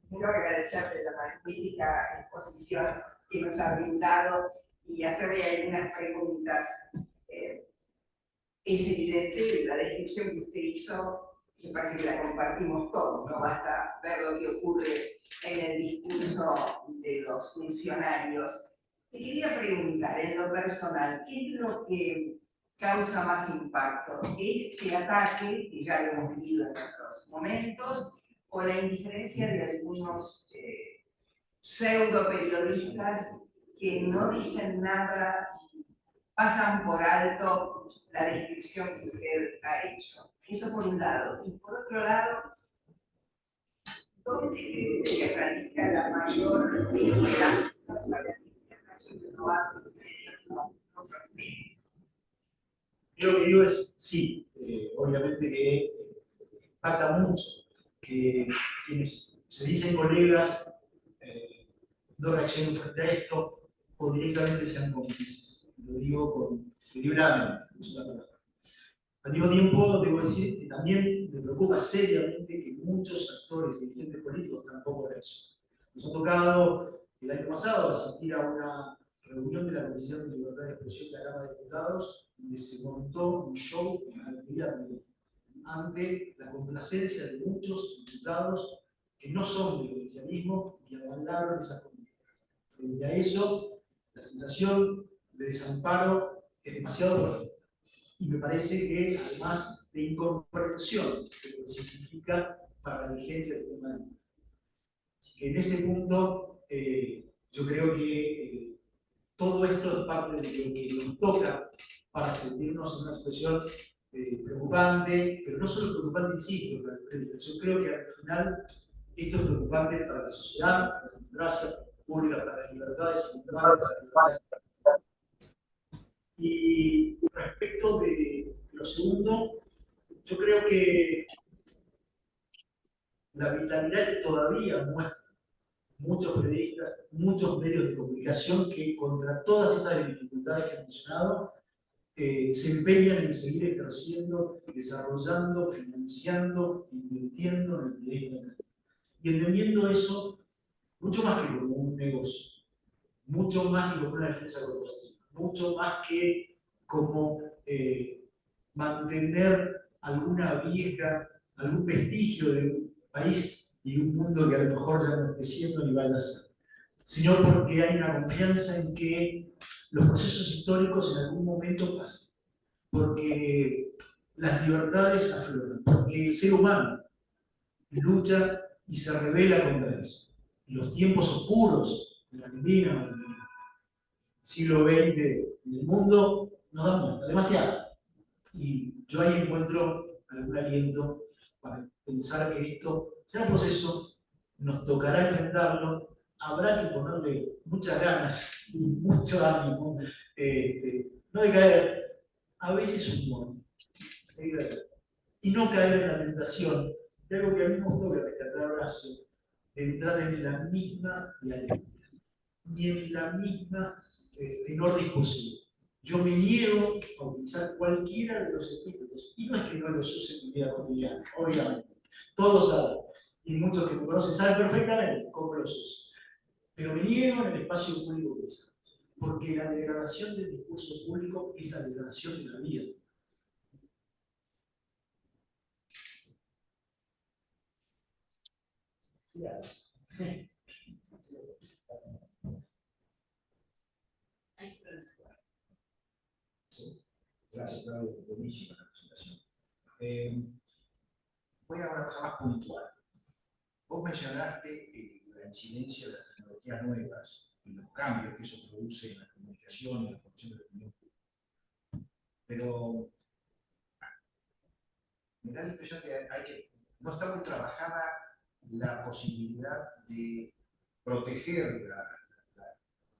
Quiero agradecerle la magnífica exposición que nos ha brindado y hacerle algunas preguntas. Es evidente la descripción que usted hizo, me parece que la compartimos todos, no basta ver lo que ocurre en el discurso de los funcionarios. Te quería preguntar, en lo personal, ¿qué es lo que causa más impacto? ¿Este ataque, que ya lo hemos vivido en otros momentos, o la indiferencia de algunos pseudo periodistas que no dicen nada y pasan por alto la descripción que usted ha hecho? Eso por un lado. Y por otro lado, ¿dónde cree que radica la mayor esperanza para el Yo lo que digo es, sí, obviamente que impacta mucho que quienes se dicen colegas no reaccionen frente a esto o directamente sean cómplices. Lo digo deliberadamente, uso la palabra. Al mismo tiempo, debo decir que también me preocupa seriamente que muchos actores y dirigentes políticos tampoco reaccionen. Nos ha tocado el año pasado asistir a una reunión de la Comisión de Libertad de Expresión de la Cámara de Diputados, donde se montó un show con la actividad ante la complacencia de muchos diputados que no son del oficialismo y que avalaron esa comunidad. Frente a eso, la sensación de desamparo es demasiado profunda. Y me parece que, además de incomprensión de lo que significa para la dirigencia del tema del mundo. Así que en ese punto, yo creo que todo esto es parte de lo que nos toca para sentirnos en una situación preocupante, pero no solo preocupante, insisto, para el crédito. Yo creo que al final esto es preocupante para la sociedad, para la democracia pública, para las libertades individuales, para las libertades. Y respecto de lo segundo, yo creo que la vitalidad que todavía muestran muchos periodistas, muchos medios de comunicación que contra todas estas dificultades que he mencionado, se empeñan en seguir ejerciendo, desarrollando, financiando, invirtiendo en el periodismo. Y entendiendo eso mucho más que como un negocio, mucho más que como una defensa corporativa, mucho más que como mantener algún vestigio de un país y un mundo que a lo mejor ya no esté siendo ni vaya a ser, sino porque hay una confianza en que los procesos históricos en algún momento pasan, porque las libertades afloran, porque el ser humano lucha y se rebela contra eso. Los tiempos oscuros de la Argentina, del siglo XX, en el mundo, nos dan cuenta, demasiado. Y yo ahí encuentro algún aliento para pensar que esto será un proceso, nos tocará enfrentarlo, habrá que ponerle muchas ganas y mucho ánimo, no de caer, a veces humor, y no caer en la tentación de algo que a mí me gustó que rescatar Horacio, de entrar en la misma dialéctica, ni en la misma tenor discursivo. Yo me niego a utilizar cualquiera de los epítetos, y no es que no los use en mi vida cotidiana, obviamente. Todos saben, y muchos que me conocen saben perfectamente cómo los uso. Pero me niego en el espacio público que usamos, porque la degradación del discurso público es la degradación de la vida. Gracias, Claudio, buenísima la presentación. Voy a una cosa más puntual. Vos mencionaste la incidencia de las tecnologías nuevas y los cambios que eso produce en la comunicación y la formación de la opinión pública. Pero me da la impresión que no está muy trabajada la posibilidad de proteger la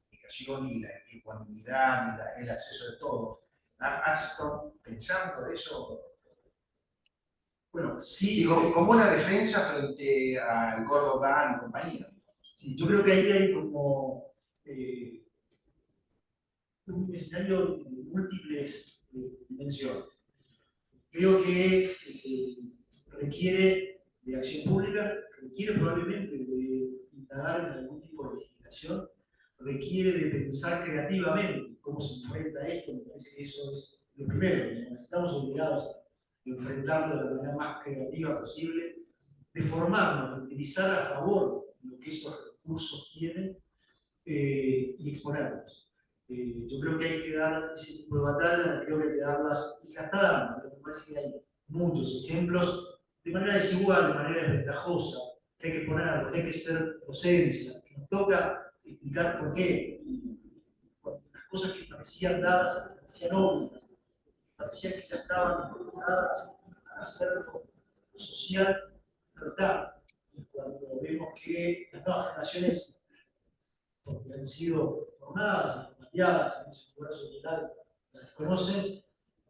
comunicación y la ecuanimidad y el acceso de todos. ¿Has estado pensando de eso? Bueno, sí, digo, como una defensa frente al Gordo Ban y compañía. Sí, yo creo que ahí hay como un escenario de múltiples dimensiones. Creo que requiere de acción pública, requiere probablemente de indagar en algún tipo de legislación, requiere de pensar creativamente cómo se enfrenta a esto. Me parece que eso es lo primero, ¿no? Estamos obligados a enfrentarlo de la manera más creativa posible, de formarnos, de utilizar a favor lo que esos recursos tienen y exponerlos. Yo creo que hay que dar ese tipo de batalla, creo que hay que darlas, y se las está dando, me parece que hay muchos ejemplos, de manera desigual, de manera desventajosa, que hay que exponerlos, que hay que ser docencia, que nos toca explicar por qué. Y las cosas que parecían dadas, parecían obvias, parecía que ya estaban incorporadas a hacerlo social, no está. Y cuando vemos que las nuevas generaciones, porque han sido formadas y formateadas en ese lugar social, las desconocen,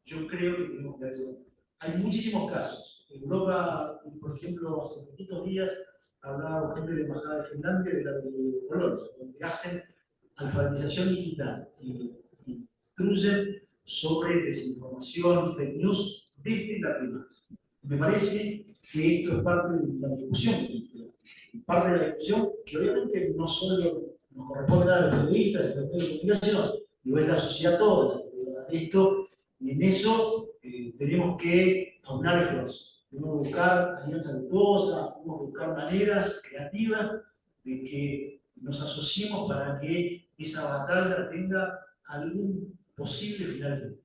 yo creo que tenemos que hacer. Hay muchísimos casos. En Europa, por ejemplo, hace poquitos días hablaba con gente de la Embajada de Finlandia y de la de Polonia, donde hacen alfabetización digital y instruyen sobre desinformación, fake news, desde la primaria. Me parece que esto es parte de la discusión, parte de la discusión que obviamente no solo nos corresponde dar a los periodistas y a los medios de comunicación, sino es la sociedad toda la que debe dar esto, y en eso tenemos que aunar esfuerzos. Tenemos que buscar alianzas virtuosas, tenemos que buscar maneras creativas de que nos asociemos para que esa batalla tenga algún posible final feliz.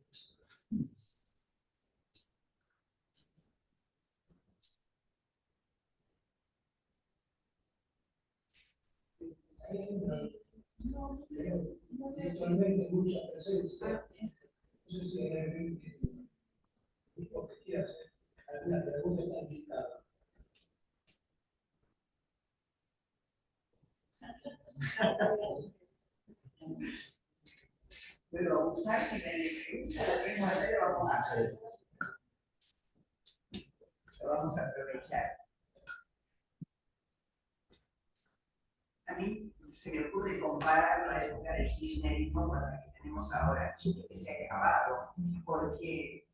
Virtualmente mucha presencia. No sé si realmente lo que quiera hacer alguna pregunta está invitada. Pero abusar si nadie pregunta, la misma vez lo vamos a hacer. Lo vamos a aprovechar. A mí se me ocurre comparar la época del kirchnerismo con la que tenemos ahora, que se ha acabado, porque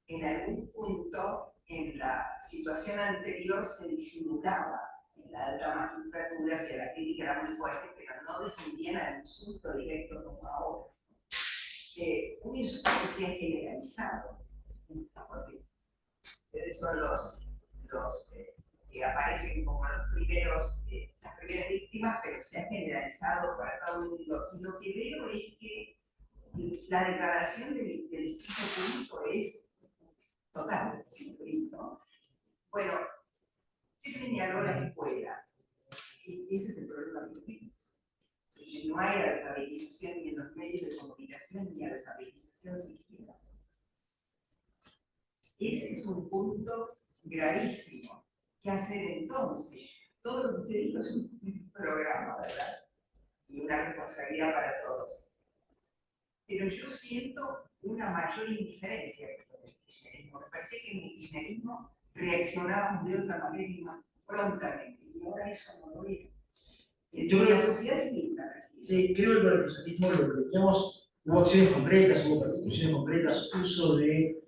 en algún punto en la situación anterior se disimulaba en la alta magistratura, si la crítica era muy fuerte, pero no descendían al insulto directo como ahora. Un insulto que se ha generalizado, porque ustedes son los que aparecen como las primeras víctimas, pero se ha generalizado para todo el mundo. Y lo que veo es que la degradación del discurso público es total, ¿no? Bueno, se señaló la escuela, y ese es el problema que tenemos. Y no hay alfabetización ni en los medios de comunicación, ni alfabetización siquiera. Ese es un punto gravísimo. ¿Qué hacer entonces? Todo lo que usted dijo es un programa, ¿verdad? Y una responsabilidad para todos. Pero yo siento una mayor indiferencia con el kirchnerismo. Me parece que en el kirchnerismo reaccionábamos de otra manera y más prontamente. Y ahora eso no lo veo. Yo creo que la sociedad es linda. Sí, creo que con el kirchnerismo lo que teníamos, hubo acciones concretas, hubo persecuciones concretas, uso de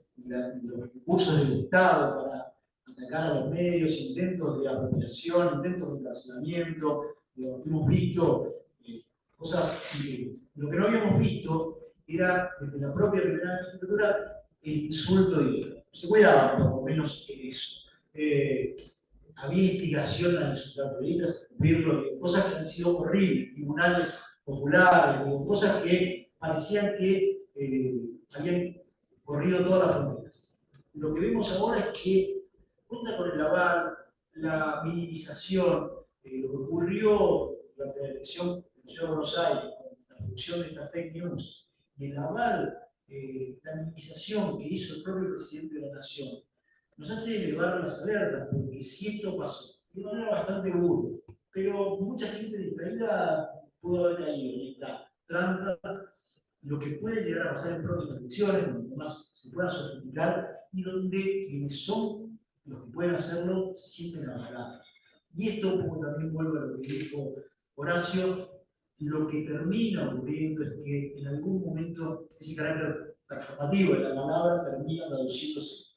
los recursos del Estado para atacar a los medios, intentos de apropiación, intentos de encarcelamiento. Hemos visto cosas increíbles. Lo que no habíamos visto era, desde la propia primera legislatura, el insulto directo. Se cuidaba por lo menos en eso. había instigación a insultar periodistas, cosas que han sido horribles, tribunales populares, cosas que parecían que habían corrido todas las fronteras. Lo que vemos ahora es que cuenta con el aval, la minimización, lo que ocurrió durante la elección de la Ciudad de Buenos Aires, con la producción de esta fake news, y el aval, la minimización que hizo el propio presidente de la Nación, nos hace elevar las alertas, porque si esto pasó, de manera bastante burda, pero mucha gente distraída pudo haber caído en esta trampa, lo que puede llegar a pasar en próximas elecciones, donde más se pueda sofisticar y donde quienes son los que pueden hacerlo se sienten avalados. Y esto, como también vuelvo a lo que dijo Horacio, lo que termina ocurriendo es que en algún momento ese carácter performativo de la palabra termina traduciéndose.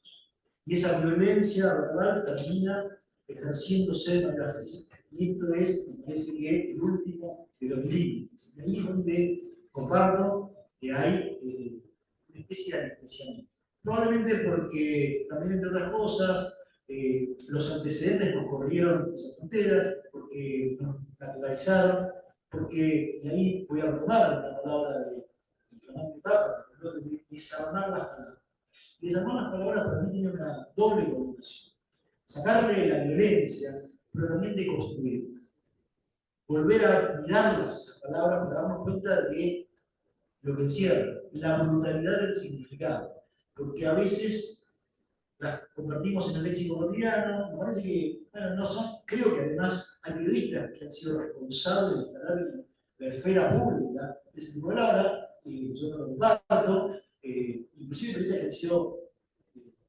Y esa violencia verbal termina ejerciéndose de manera física. Y esto es, me parece que, el último de los límites. Y ahí es donde comparto que hay una especie de anestesiamiento. Probablemente porque, también entre otras cosas, los antecedentes nos corrieron esas fronteras, porque nos naturalizaron, porque, y ahí voy a retomar la palabra de Fernando Papa, de desarmar las palabras. Desarmar las palabras para mí tiene una doble connotación. Sacarle la violencia, pero también de construirlas. Volver a mirarlas, esas palabras, para darnos cuenta de lo que encierra, la brutalidad del significado. Porque a veces las convertimos en el léxico cotidiano, me parece que, bueno, no son, creo que además hay periodistas que han sido responsables de instalar en la esfera pública de ese tipo de palabras, y yo no lo comparto, inclusive periodistas que han sido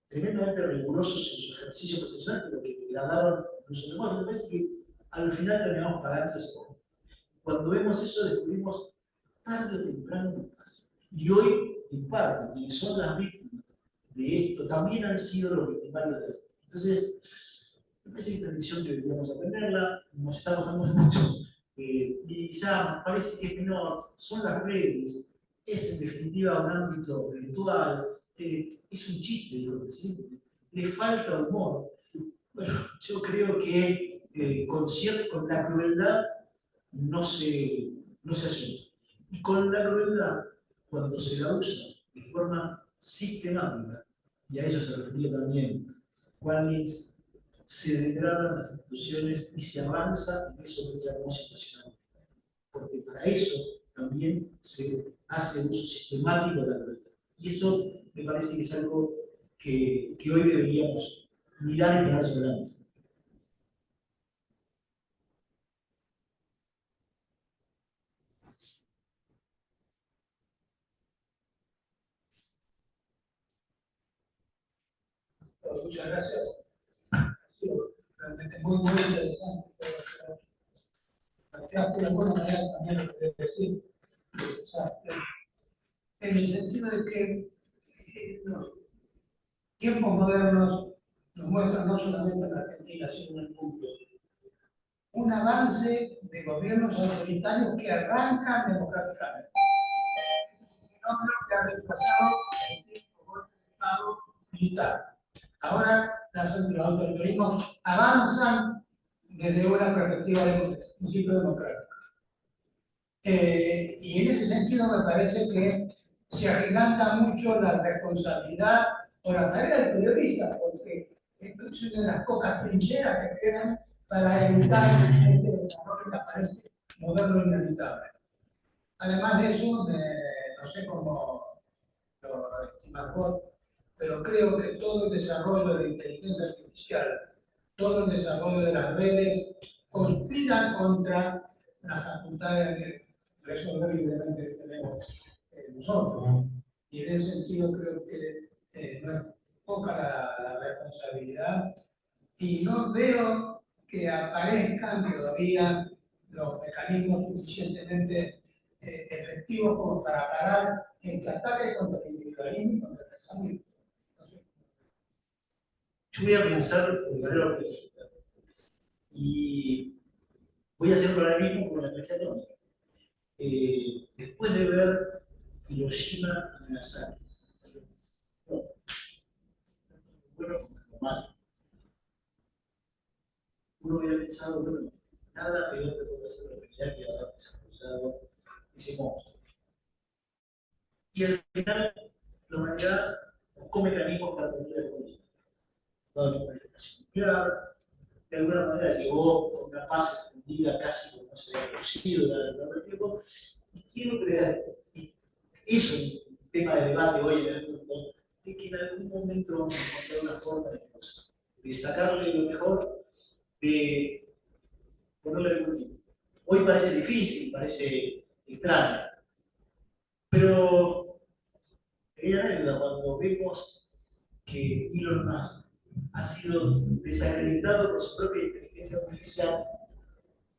tremendamente rigurosos en su ejercicio profesional, pero que degradaron incluso lenguaje. Me parece que al final terminamos pagando ese poco. Cuando vemos eso, descubrimos tarde o temprano que pasa. Y hoy, en parte, quienes son las víctimas de esto también han sido los victimarios de esto. Entonces, me parece que esta lección deberíamos aprenderla, nos está costando mucho minimizar, parece que es menor, son las redes, es en definitiva un ámbito virtual, es un chiste, digo el presidente, le falta humor. Bueno, yo creo que con la crueldad no se asume. Y con la crueldad, cuando se la usa de forma sistemática, y a eso se refería también Juan Lins, se degradan las instituciones y se avanza en eso que llamamos situacionalidad. Porque para eso también se hace uso sistemático de la crueldad. Y eso me parece que es algo que hoy deberíamos mirar y poner sobre la mesa. Muchas gracias. Realmente muy interesante. Planteaste de alguna manera también lo que decir. En el sentido de que los tiempos modernos nos muestran no solamente en Argentina, sino en el mundo, un avance de gobiernos autoritarios que arrancan democráticamente. Es un fenómeno que ha reemplazado el tiempo del Estado militar. Ahora los autoritarismos avanzan desde una perspectiva de principio democrático. Y en ese sentido me parece que se agiganta mucho la responsabilidad o la tarea del periodista, porque es una de las pocas trincheras que quedan para evitar este desarrollo que aparece moderno e inevitable. Además de eso, no sé cómo lo estimar vos, pero creo que todo el desarrollo de la inteligencia artificial, todo el desarrollo de las redes, conspiran contra las facultades de resolver libremente que tenemos nosotros. Y en ese sentido creo que no es poca la responsabilidad y no veo que aparezcan todavía los mecanismos suficientemente efectivos como para parar este ataque contra el individualismo y contra el pensamiento. Yo voy a pensar de manera optimista y voy a hacer paralelismo con la energía atómica. Después de ver Hiroshima y Nagasaki, bueno, como malo, pensado, bueno, nada peor que puede hacer la humanidad que haber desarrollado ese monstruo. Y al final, la humanidad buscó mecanismos para controlar el conflicto. Toda la manifestación nuclear, de alguna manera llegó a una paz extendida casi como no se había producido durante el tiempo. Y quiero creer, y eso es un tema de debate hoy en el mundo, de que en algún momento vamos a encontrar una forma de sacarle lo mejor, de ponerle algún límite. Hoy parece difícil, parece extraño, pero quería anécdota cuando vemos que Elon Musk ha sido desacreditado por su propia inteligencia artificial,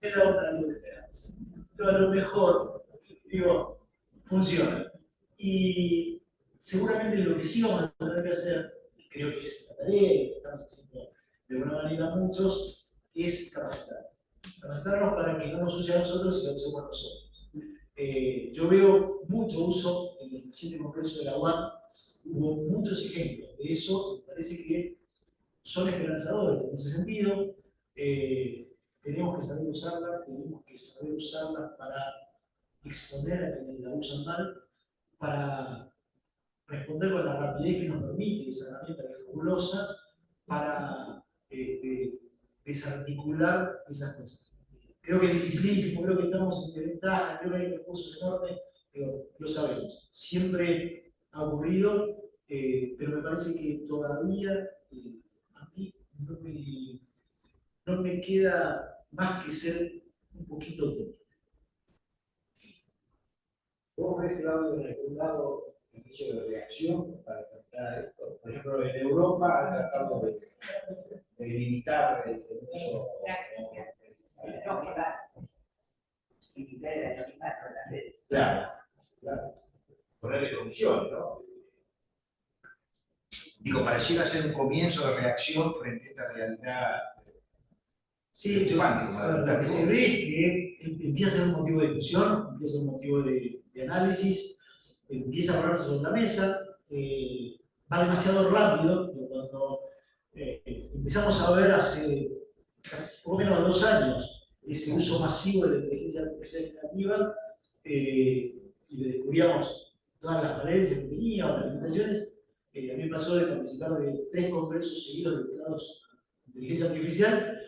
era una luz de esperanza. Pero a lo mejor, digo, funciona. Y seguramente lo que sí vamos a tener que hacer, creo que es la tarea que estamos haciendo de alguna manera muchos, es capacitar. Capacitarnos para que no nos use a nosotros, sino que somos nosotros. Yo veo mucho uso en el reciente congreso de la UAM, hubo muchos ejemplos de eso, me parece que son esperanzadores en ese sentido. Tenemos que saber usarla para exponer a quienes la usan mal, para responder con la rapidez que nos permite esa herramienta que es fabulosa, para desarticular esas cosas. Creo que es dificilísimo, creo que estamos en desventaja, creo que hay recursos enormes, pero lo sabemos. Siempre ha ocurrido, pero me parece que todavía a mí no me queda más que ser un poquito auténtico. ¿Vos ves, Claudio, en algún lado el inicio de reacción para enfrentar a esto? Por ejemplo, en Europa han tratado de limitar el uso. Limitar el anonimato de las redes. Claro, claro. Ponerle condiciones, ¿no? Digo, pareciera ser un comienzo de reacción frente a esta realidad. Sí, lo que se ve es que empieza a ser un motivo de discusión, empieza a ser un motivo de análisis, empieza a ponerse sobre la mesa, va demasiado rápido. Cuando empezamos a ver hace por lo menos 2 años ese uso masivo de la inteligencia artificial generativa y le descubríamos todas las falencias que tenía o las limitaciones, a mí me pasó de participar de 3 congresos seguidos dedicados a inteligencia artificial.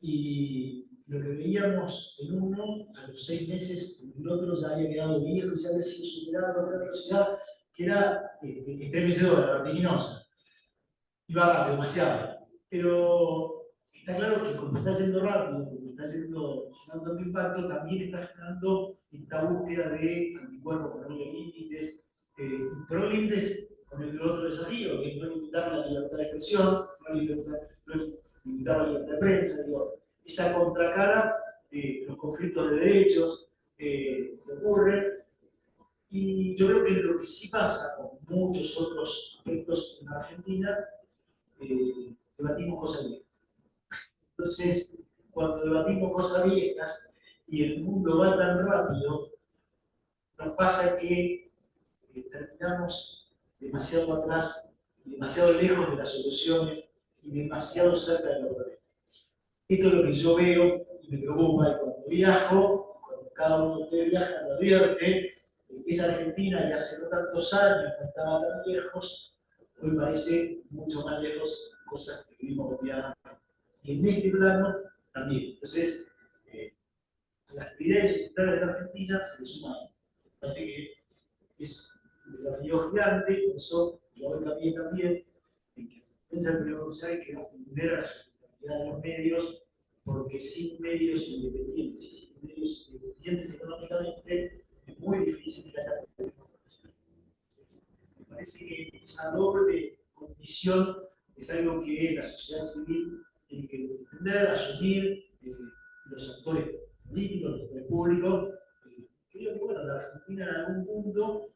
Y lo que veíamos en uno, a los 6 meses, el otro ya había quedado viejo y ya había sido superado a una velocidad que era estremecedora, vertiginosa. Iba rápido, demasiado. Pero está claro que como está yendo rápido, como está generando tanto impacto, también está generando esta búsqueda de anticuerpos, ponerle límites, y poner límites con el otro desafío, que es no limitar la libertad de expresión, no limitar la libertad de prensa, digo, esa contracara de los conflictos de derechos que ocurren. Y yo creo que lo que sí pasa con muchos otros aspectos en Argentina, debatimos cosas viejas. Entonces, cuando debatimos cosas viejas y el mundo va tan rápido, nos pasa que terminamos demasiado atrás, demasiado lejos de las soluciones y demasiado cerca de los problemas. Esto es lo que yo veo y me preocupa, y cuando viajo, cuando cada uno de ustedes viaja, lo advierte, esa Argentina que hace no tantos años no estaba tan lejos, hoy parece mucho más lejos, cosas que vivimos cotidianamente. Y en este plano también. Entonces, a las actividades secundarias de la Argentina se le suma ahí. Parece que es un desafío gigante, por eso yo hincapié también en que pensar en que hay que atender a la sustentabilidad de los medios, porque sin medios independientes y sin medios independientes económicamente es muy difícil que haya información. Me parece que esa doble condición es algo que la sociedad civil tiene que entender, asumir, los actores políticos, los actores públicos. Creo que bueno, la Argentina en algún punto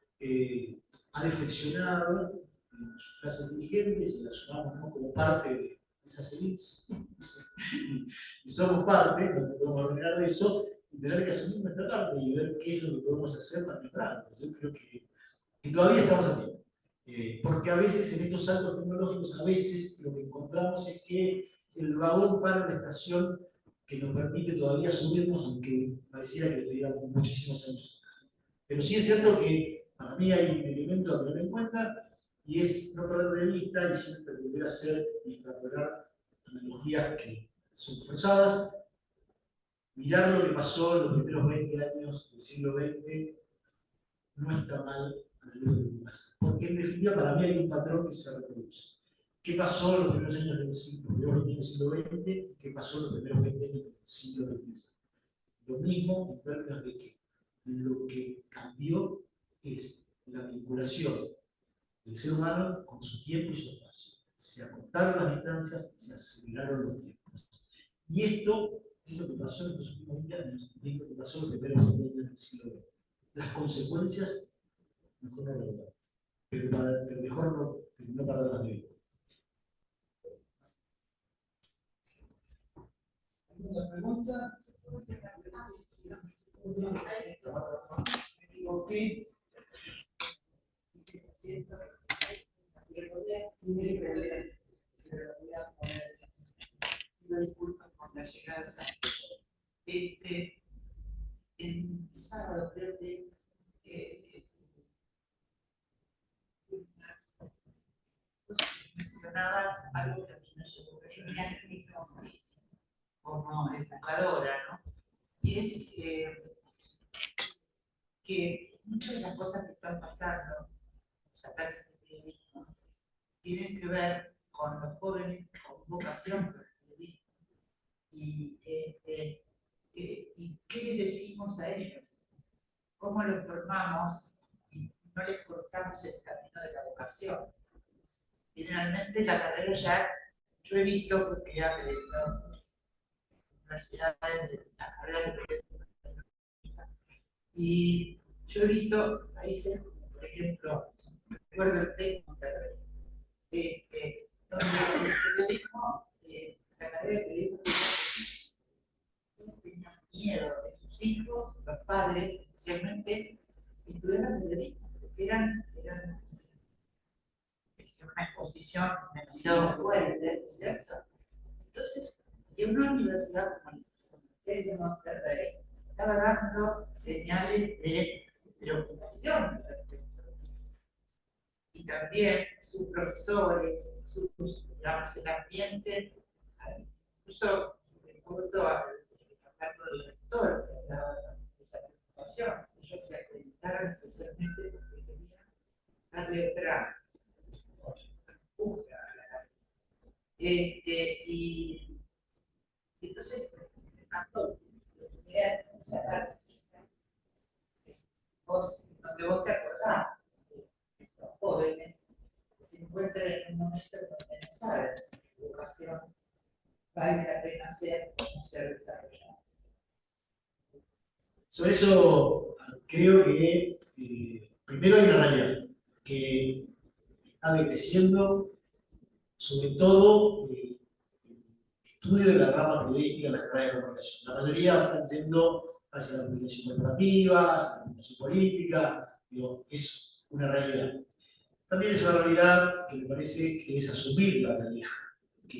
ha reflexionado en sus clases dirigentes y la sumamos, ¿no?, como parte de esas élites y somos parte, no podemos olvidar de eso, y tener que asumir nuestra parte y ver qué es lo que podemos hacer para mejorarlo. Yo creo que todavía estamos a tiempo, porque a veces en estos saltos tecnológicos, a veces lo que encontramos es que el vagón para la estación que nos permite todavía subirnos, aunque pareciera que tuviéramos muchísimos años atrás. Pero sí es cierto que para mí hay un elemento a tener en cuenta, y es no perder de vista y siempre volver a hacer y extrapolar analogías que son forzadas, mirar lo que pasó en los primeros 20 años del siglo XX no está mal a la luz de lo que pasa. Porque en definitiva para mí hay un patrón que se reproduce. ¿Qué pasó en los primeros años del siglo XX? ¿Qué pasó en los primeros 20 años del siglo XXI? Lo mismo en términos de que lo que cambió es la vinculación del ser humano con su tiempo y su espacio. Se acortaron las distancias, se aceleraron los tiempos. Y esto es lo que pasó en estos últimos 20 años, y es lo que pasó en los primeros 20 años del siglo XX. Las consecuencias, mejor no las damos, pero mejor no perderlas de vista. ¿Alguna pregunta? Ok. Disculpas por la llegada. El sábado creo que mencionabas algo que a mí me llegó como educadora, ¿no? Y es que muchas de las cosas que están pasando, los ataques al periodismo, tienen que ver con los jóvenes con vocación por el periodismo. Y qué les decimos a ellos, cómo los formamos y no les cortamos el camino de la vocación. Generalmente la carrera ya, yo he visto porque ya en universidades de la carrera de periodismo, y yo he visto países como por ejemplo, recuerdo el TEC Monterrey, donde el periodismo, la carrera de periodismo tenían miedo de sus hijos, los padres, especialmente, estudiaban periodismo, porque eran una exposición demasiado fuerte, ¿cierto? Entonces, y una universidad como el de Monterrey estaba dando señales de preocupación respecto a eso. Y también sus profesores, digamos, el ambiente, incluso recuerdo hablando del rector que hablaba de esa preocupación. Ellos se acreditaron especialmente porque querían darle otra y entonces me encantó esa partecita donde vos te acordás de estos jóvenes que se encuentran en un momento donde no saben si su educación vale la pena ser o no ser desarrollada. Sobre eso creo que primero hay una realidad que está decreciendo, sobre todo el estudio de la rama periodística, las carreras de comunicación. La mayoría están yendo hacia la comunicación corporativa, hacia la comunicación política, digo, es una realidad. También es una realidad que me parece que es asumir la realidad que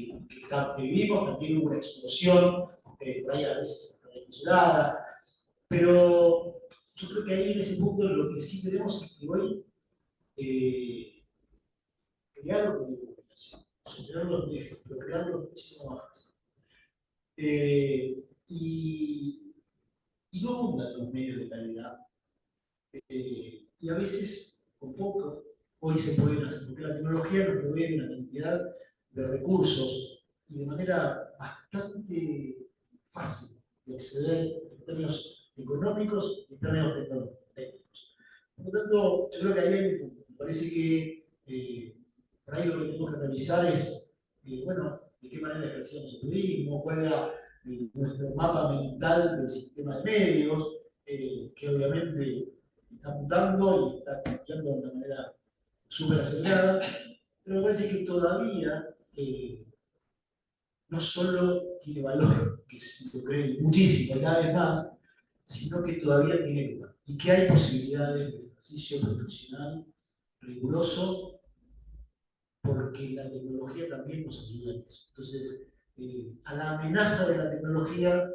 vivimos. También hubo una explosión, por ahí a veces desmesurada, pero yo creo que ahí en ese punto lo que sí tenemos es que hoy crearlo con comunicación, superarlo es difícil, pero crearlo es muchísimo más fácil. Y no abundan los medios de calidad. Y a veces, con poco, hoy se pueden hacer, porque la tecnología nos provee una cantidad de recursos y de manera bastante fácil de acceder en términos económicos y en términos técnicos. Por lo tanto, yo creo que ahí me parece que por ahí lo que tenemos que revisar es, bueno, de qué manera ejercíamos el periodismo, cuál era nuestro mapa mental del sistema de medios, que obviamente está mutando y está cambiando de una manera súper acelerada, pero me parece que todavía no solo tiene valor, que se lo cree muchísimo, cada vez más, sino que todavía tiene lugar y que hay posibilidades de ejercicio profesional riguroso, porque la tecnología también nos ayuda en eso. Entonces, a la amenaza de la tecnología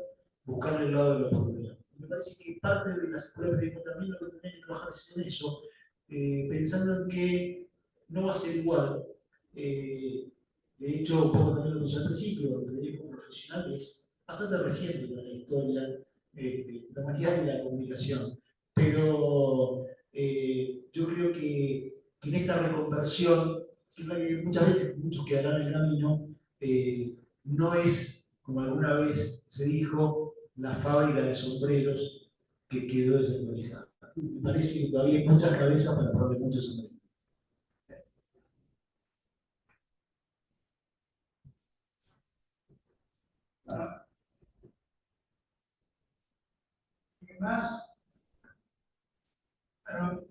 buscarle el lado de la oportunidad. Me parece que parte de las escuelas de periodismo también lo que tienen que trabajar es en eso, pensando en que no va a ser igual. De hecho, un poco también lo mencioné al principio, el periodismo profesional es bastante reciente para la historia de la humanidad y la comunicación. Pero yo creo que en esta reconversión, que muchas veces muchos quedarán en el camino, no es, como alguna vez se dijo, la fábrica de sombreros que quedó desactualizada. Me parece que todavía hay muchas cabezas para poner muchos sombreros. Además, bueno,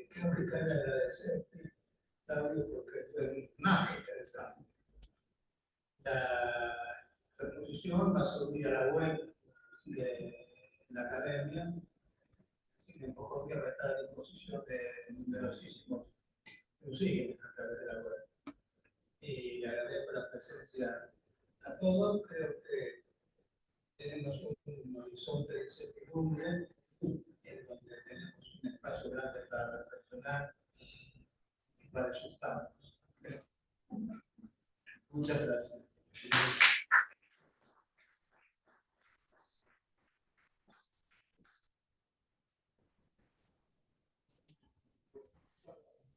creo que cabe agradecerte, Claudio, porque fue más que interesante. La exposición va a subir a la web de la academia, así que en pocos días va a estar a disposición de numerosísimos que nos siguen a través de la web. Y le agradezco la presencia a todos. Creo que tenemos un horizonte de incertidumbre en donde tenemos un espacio grande para reflexionar y para asustarnos. Muchas gracias.